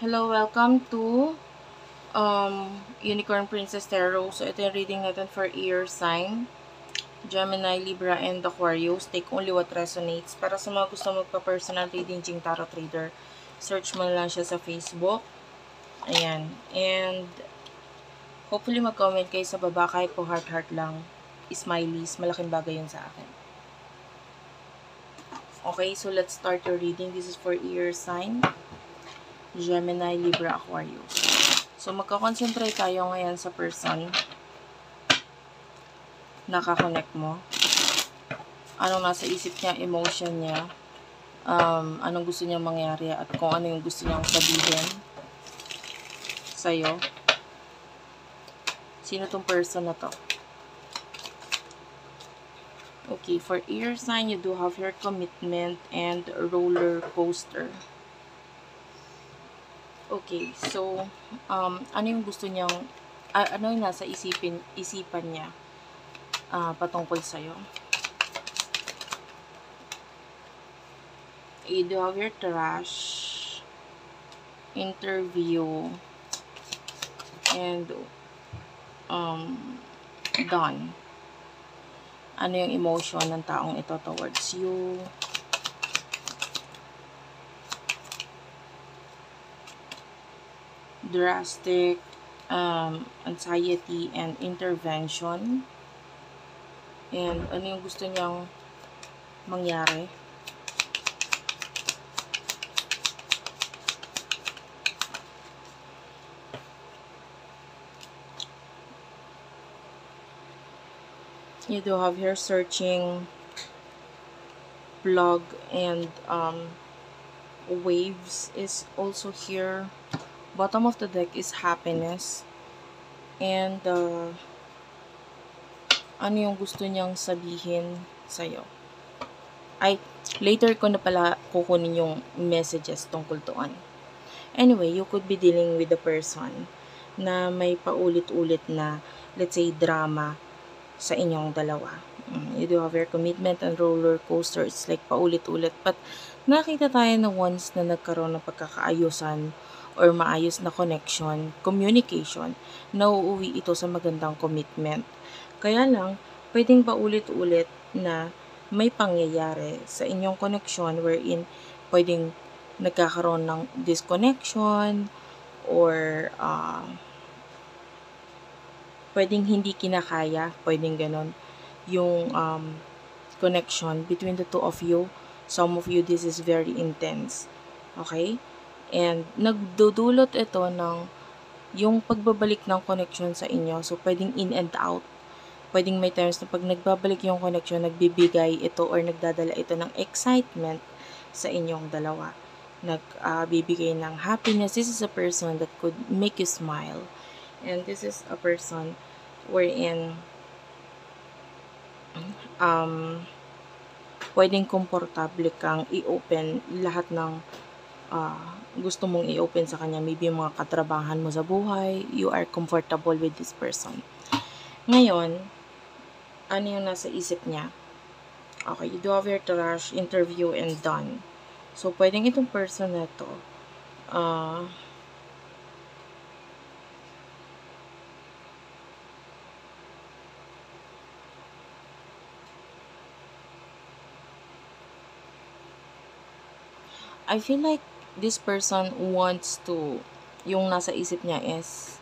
Hello, welcome to Unicorn Princess Tarot. So, ito yung reading natin for air sign. Gemini, Libra, and Aquarius. Take only what resonates. Para sa mga gusto magpa-personal reading, Jing Tarot Trader, search mo lang siya sa Facebook. Ayan. And, hopefully mag-comment kayo sa baba kahit po heart-heart lang. Smileys. Malaking bagay yun sa akin. Okay, so let's start your reading. This is for air sign. Gemini, Libra, Aquarius. So, magka-concentrate tayo ngayon sa person na kakonect mo. Anong nasa isip niya, emotion niya, anong gusto niyang mangyari, at kung ano yung gusto niyang sabihin sa'yo. Sino tong person na to? Okay, for air sign, you do have your commitment and roller coaster. Okay, so, ano yung gusto niyang, ano yung nasa isipan niya patungkol sa'yo? You do have your trash, interview, and done. Ano yung emotion ng taong ito towards you? Drastic, anxiety, and intervention. And ano yung gusto niyang mangyari? You do have here searching, blog, and waves is also here. Bottom of the deck is happiness. And ano yung gusto niyang sabihin sa'yo? Ay, later ko na pala kukunin yung messages tungkol doon. Anyway, you could be dealing with a person na may paulit-ulit na, let's say, drama sa inyong dalawa. You do have your commitment and roller coaster. It's like paulit-ulit. But nakita tayo na once na nagkaroon ng pagkakaayusan or maayos na connection, communication, nauuwi ito sa magandang commitment. Kaya lang, pwedeng paulit-ulit na may pangyayari sa inyong connection wherein pwedeng nagkakaroon ng disconnection or pwedeng hindi kinakaya, pwedeng ganon, yung connection between the two of you. Some of you, this is very intense. Okay? And nagdudulot ito ng yung pagbabalik ng connection sa inyo. So, pwedeng in and out. Pwedeng may times na pag nagbabalik yung connection, nagbibigay ito or nagdadala ito ng excitement sa inyong dalawa. Nagbibigay ng happiness. This is a person that could make you smile. And this is a person wherein pwedeng komportable kang i-open lahat ng gusto mong i-open sa kanya. Maybe yung mga katrabahan mo sa buhay, you are comfortable with this person. Ngayon, ano yung nasa isip niya? Okay, you do have your trash, interview, and done. So, pwedeng itong person na to, I feel like this person wants to, yung nasa isip niya is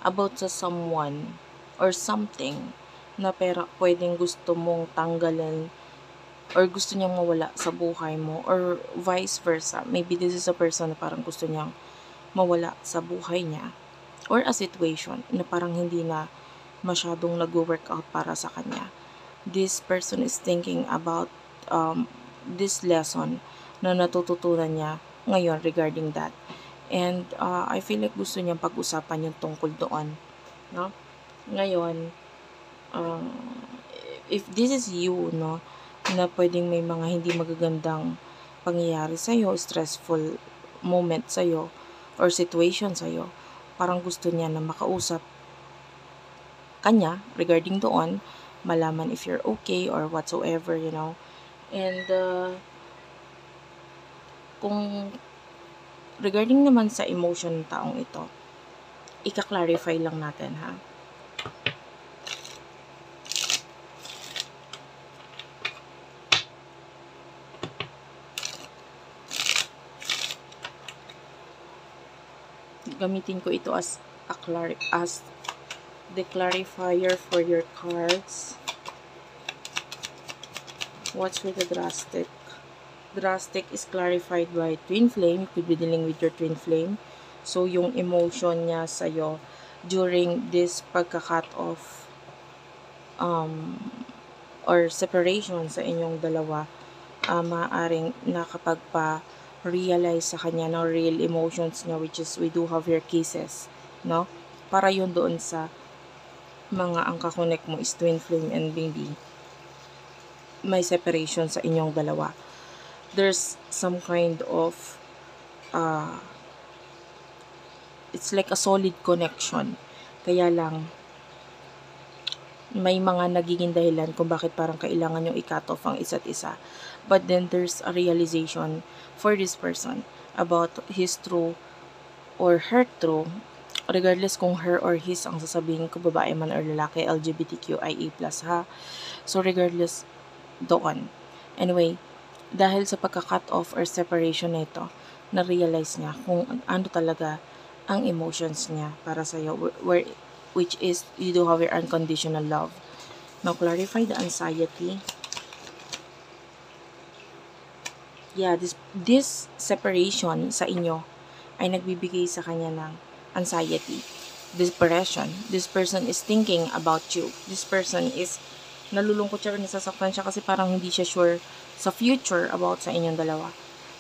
about sa someone or something na pwedeng gusto mong tanggalin or gusto niyang mawala sa buhay mo or vice versa. Maybe this is a person na parang gusto niyang mawala sa buhay niya or a situation na parang hindi na masyadong nag-work out para sa kanya. This person is thinking about this lesson na natututunan niya ngayon regarding that. And I feel like gusto niyang pag-usapan yung tungkol doon. No? Ngayon, if this is you, no, na pwedeng may mga hindi magagandang pangyayari sa'yo, stressful moment sa'yo, or situation sa'yo, parang gusto niya na makausap kanya regarding doon, malaman if you're okay or whatsoever, you know. And kung regarding naman sa emotion ng taong ito, ika-clarify lang natin, ha? Gamitin ko ito as the clarifier for your cards. What's with the drastic? Drastic is clarified by twin flame. You could be dealing with your twin flame. So, yung emotion niya sa'yo during this pagka-cut off or separation sa inyong dalawa, maaaring nakapagpa-realize sa kanya ng real emotions niya, which is we do have your kisses, no? Para yun doon sa mga ang kakonect mo is twin flame and maybe may separation sa inyong dalawa. There's some kind of it's like a solid connection. Kaya lang may mga nagiging dahilan kung bakit parang kailangan yung i-cut off ang isa't isa. But then there's a realization for this person about his true or her true, regardless kung her or his ang sasabihin ko, babae man or lalaki, LGBTQIA+, ha? So regardless doon. Anyway, dahil sa pagka-cut off or separation na ito, na-realize niya kung ano talaga ang emotions niya para sa'yo, which is, you do have your unconditional love. Now, clarify the anxiety. Yeah, this separation sa inyo ay nagbibigay sa kanya ng anxiety, depression. This person is thinking about you. This person is nalulungkot siya, nasasaktan siya kasi parang hindi siya sure sa future about sa inyong dalawa.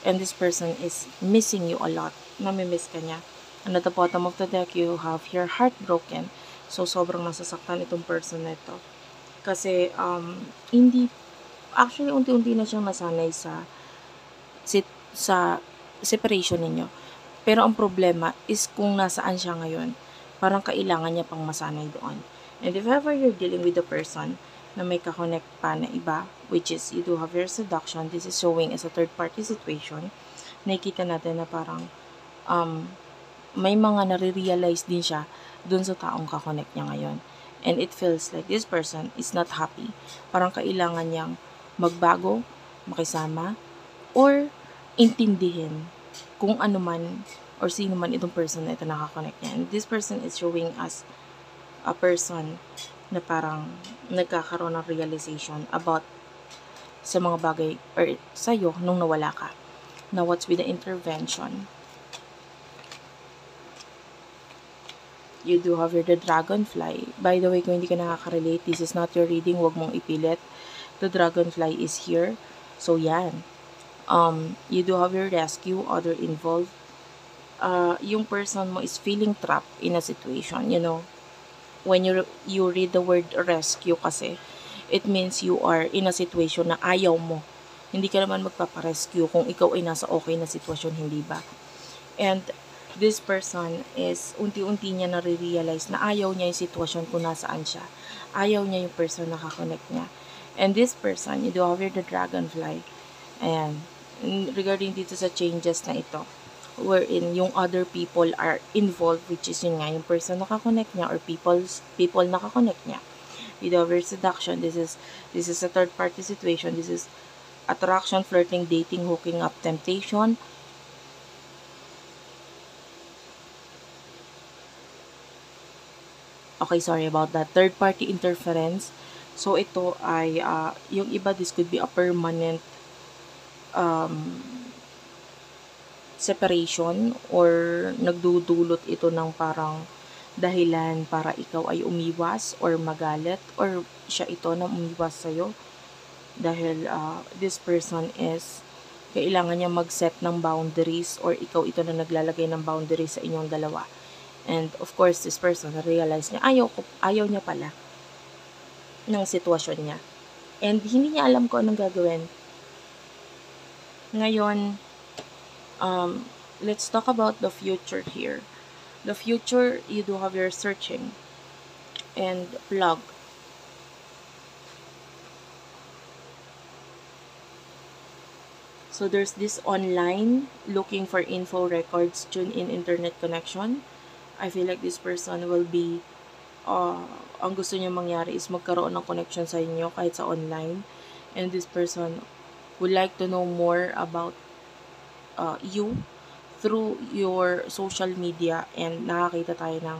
And this person is missing you a lot. Namimiss ka niya. And at the bottom of the deck, you have your heart broken. So, sobrang nasasaktan itong person na ito. Kasi, actually, unti-unti na siyang nasanay sa separation ninyo. Pero ang problema is kung nasaan siya ngayon, parang kailangan niya pang masanay doon. And if ever you're dealing with a person na may kakonect pa na iba, which is you do have your seduction, this is showing as a third-party situation, nakikita natin na parang may mga nare-realize din siya dun sa taong kakonect niya ngayon. And it feels like this person is not happy. Parang kailangan niyang magbago, makisama, or intindihin kung ano man or sino man itong person na ito nakakonect niya. And this person is showing us a person na parang nagkakaroon ng realization about sa mga bagay or sa'yo nung nawala ka. Now, what's with the intervention? You do have the dragonfly. By the way, kung hindi ka nakaka-relate, this is not your reading. Huwag mong ipilit. The dragonfly is here. So, yan. You do have your rescue, other involved. Yung person mo is feeling trapped in a situation, you know. When you read the word rescue kasi, it means you are in a situation na ayaw mo. Hindi ka naman magpaparescue kung ikaw ay nasa okay na sitwasyon, hindi ba? And this person is unti-unti niya nare-realize na ayaw niya yung sitwasyon kung nasaan siya. Ayaw niya yung person na kakonect niya. And this person, you do have the dragonfly. Ayan. Regarding dito sa changes na ito, wherein yung other people are involved, which is yun nga, yung person nakakonect niya or people nakakonect niya. You do have your seduction. This is a third party situation. This is attraction, flirting, dating, hooking up, temptation. Okay, sorry about that. Third-party interference. So, ito ay, yung iba, this could be a permanent separation or nagdudulot ito ng parang dahilan para ikaw ay umiwas or magalit or siya ito na umiwas sa'yo. Dahil this person is kailangan niya mag-set ng boundaries or ikaw ito na naglalagay ng boundaries sa inyong dalawa. And of course, this person realize niya, ayaw niya pala ng sitwasyon niya. And hindi niya alam kung anong gagawin. Ngayon, let's talk about the future here. The future, you do have your searching and plug. So there's this online looking for info, records, tune in, internet connection. I feel like this person will be ang gusto niya mangyari is magkaroon ng connection sa inyo kahit sa online, and this person would like to know more about you through your social media, and nakakita tayo ng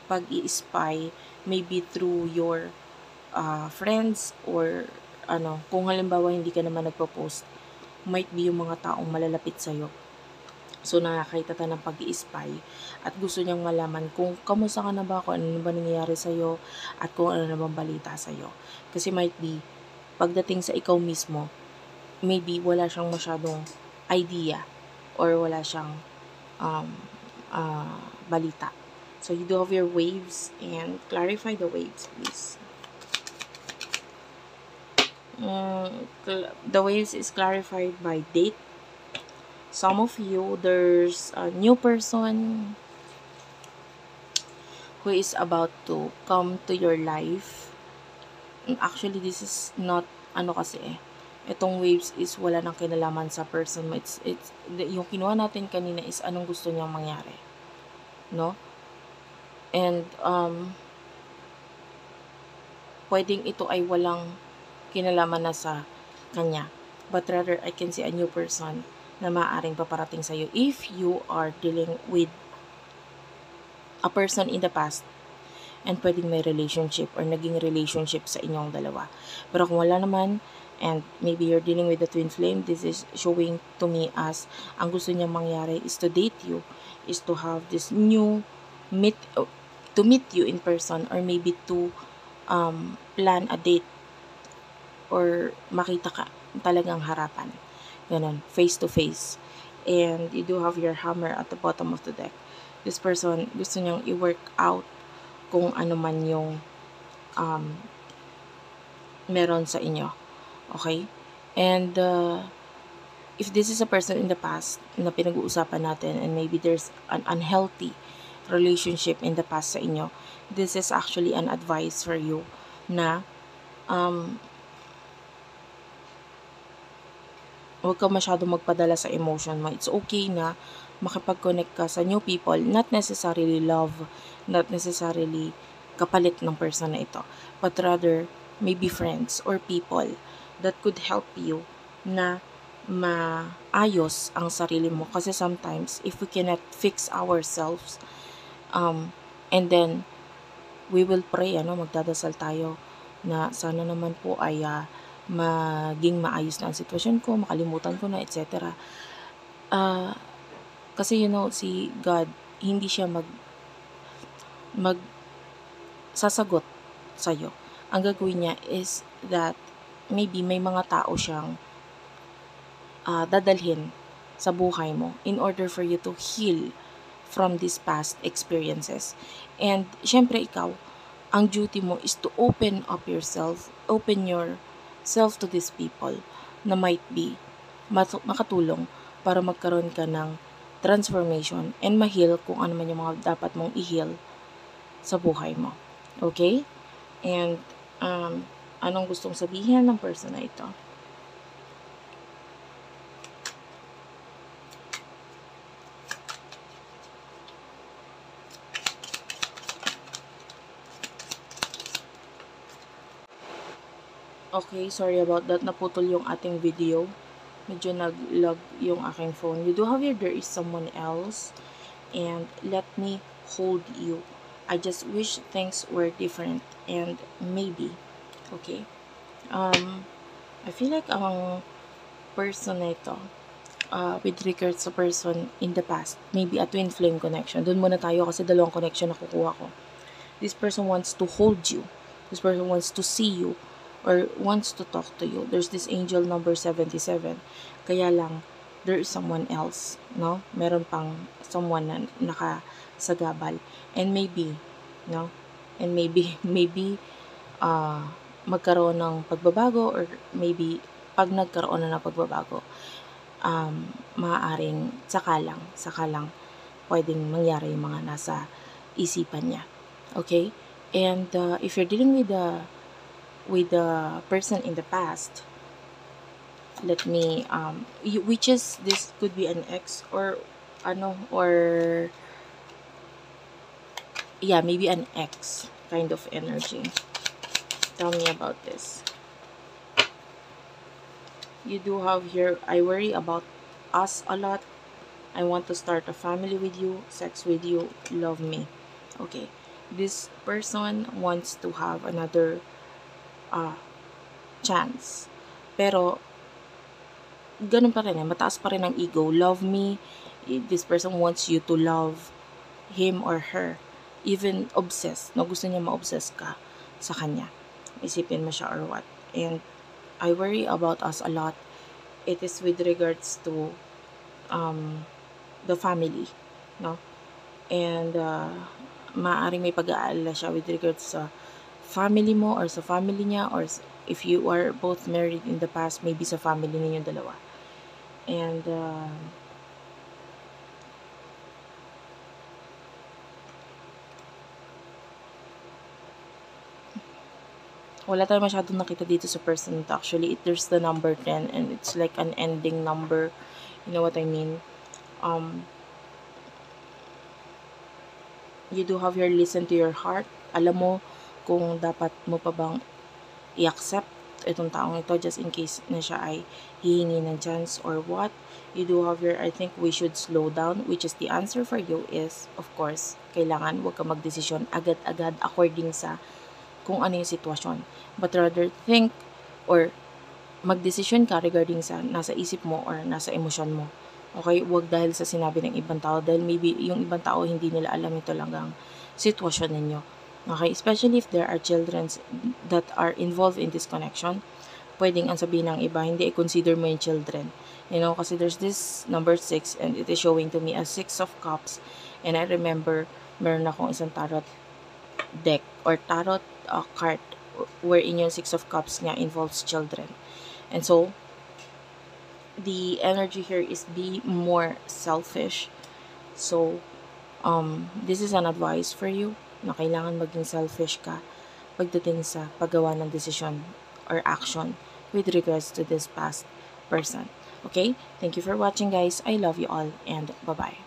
pag-i-spy maybe through your friends, or kung halimbawa hindi ka naman nagpo-post, might be yung mga taong malalapit sa'yo. So, nakakita tayo ng pag-i-spy at gusto niyang malaman kung kamusta ka na ba, kung ano na ba nangyayari sa'yo, at kung ano na bang balita sa'yo. Kasi might be, pagdating sa ikaw mismo, maybe wala siyang masyadong idea or wala siyang balita. So, you do have your waves, and clarify the waves, please. The waves is clarified by date. Some of you, there's a new person who is about to come to your life. And actually, this is not, kasi itong waves is wala nang kinalaman sa person mo. It's yung kinuha natin kanina is anong gusto niyang mangyari. No? And, pwedeng ito ay walang kinalaman na sa kanya. But rather, I can see a new person na maaaring paparating sa'yo if you are dealing with a person in the past, and pwedeng may relationship or naging relationship sa inyong dalawa. Pero kung wala naman, and maybe you're dealing with a twin flame, this is showing to me as ang gusto niya mangyari is to date you, is to have this new to meet you in person, or maybe to plan a date, or makita ka talagang harapan. Ganun, face to face. And you do have your hammer at the bottom of the deck. This person, gusto niyang i-work out kung ano man yung meron sa inyo. Okay? And if this is a person in the past na pinag-uusapan natin, and maybe there's an unhealthy relationship in the past sa inyo, this is actually an advice for you na huwag ka masyado magpadala sa emotion mo. It's okay na makipag-connect ka sa new people, not necessarily love, not necessarily kapalit ng person na ito, but rather maybe friends or people that could help you na maayos ang sarili mo. Kasi sometimes, if we cannot fix ourselves, and then we will pray, magdadasal tayo na sana naman po ay maging maayos na ang sitwasyon ko, makalimutan ko na, etc. Kasi si God, hindi siya sasagot sa'yo. Ang gagawin niya is that maybe may mga tao siyang dadalhin sa buhay mo in order for you to heal from these past experiences. And syempre ikaw, ang duty mo is to open up yourself, open yourself to these people na might be makatulong para magkaroon ka ng transformation and ma-heal kung ano man yung mga dapat mong i-heal sa buhay mo. Okay? And anong gustong sabihin ng person na ito? Okay, sorry about that. Naputol yung ating video. Medyo nag-lag yung aking phone. You do have here, there is someone else. And let me hold you. I just wish things were different. And maybe. Okay. I feel like ang person na ito, with regards sa person in the past, maybe a twin flame connection. Doon muna tayo kasi dalawang connection na kukuha ko. This person wants to hold you. This person wants to see you, or wants to talk to you. There's this angel number 77. Kaya lang, there is someone else, no? Meron pang someone na nakasagabal. And maybe, no? And maybe, magkaroon ng pagbabago, or maybe, pag nagkaroon na ng pagbabago, maaaring saka lang, pwedeng mangyari yung mga nasa isipan niya. Okay? And if you're dealing with the person in the past, let me which is, this could be an ex or or yeah, maybe an ex kind of energy. Tell me about this. You do have here, I worry about us a lot. I want to start a family with you, sex with you, love me. Okay. This person wants to have another chance. Pero, ganun pa rin mataas pa rin ang ego. Love me. This person wants you to love him or her. Even obsessed. No, gusto niya ma-obsess ka sa kanya. Isipin mo siya or what. And I worry about us a lot. It is with regards to the family, no? And maaaring may pag-aalala siya with regards sa family mo or sa family niya, or if you are both married in the past, maybe sa family ninyo dalawa. And wala tayong masyadong nakita dito sa person to. Actually, there's the number 10 and it's like an ending number. You know what I mean? You do have your listen to your heart. Alam mo kung dapat mo pa bang i-accept itong taong ito just in case na siya ay hihingi ng chance or what. You do have your, I think we should slow down, which is the answer for you is, of course, kailangan huwag ka magdesisyon agad-agad according sa kung ano yung sitwasyon. But rather think or magdesisyon ka regarding sa nasa isip mo or nasa emosyon mo. Okay? Huwag dahil sa sinabi ng ibang tao, dahil maybe yung ibang tao hindi nila alam ito lang ang sitwasyon ninyo. Okay? Especially if there are children that are involved in this connection, pwedeng ang sabihin ng iba, hindi i-consider mo yung children. You know, kasi there's this number 6 and it is showing to me as 6 of cups. And I remember, meron akong isang tarot deck or tarot card wherein yung 6 of cups nga involves children. And so, the energy here is be more selfish. So, this is an advice for you na kailangan maging selfish ka pagdating sa paggawa ng desisyon or action with regards to this past person. Okay? Thank you for watching, guys. I love you all and bye-bye.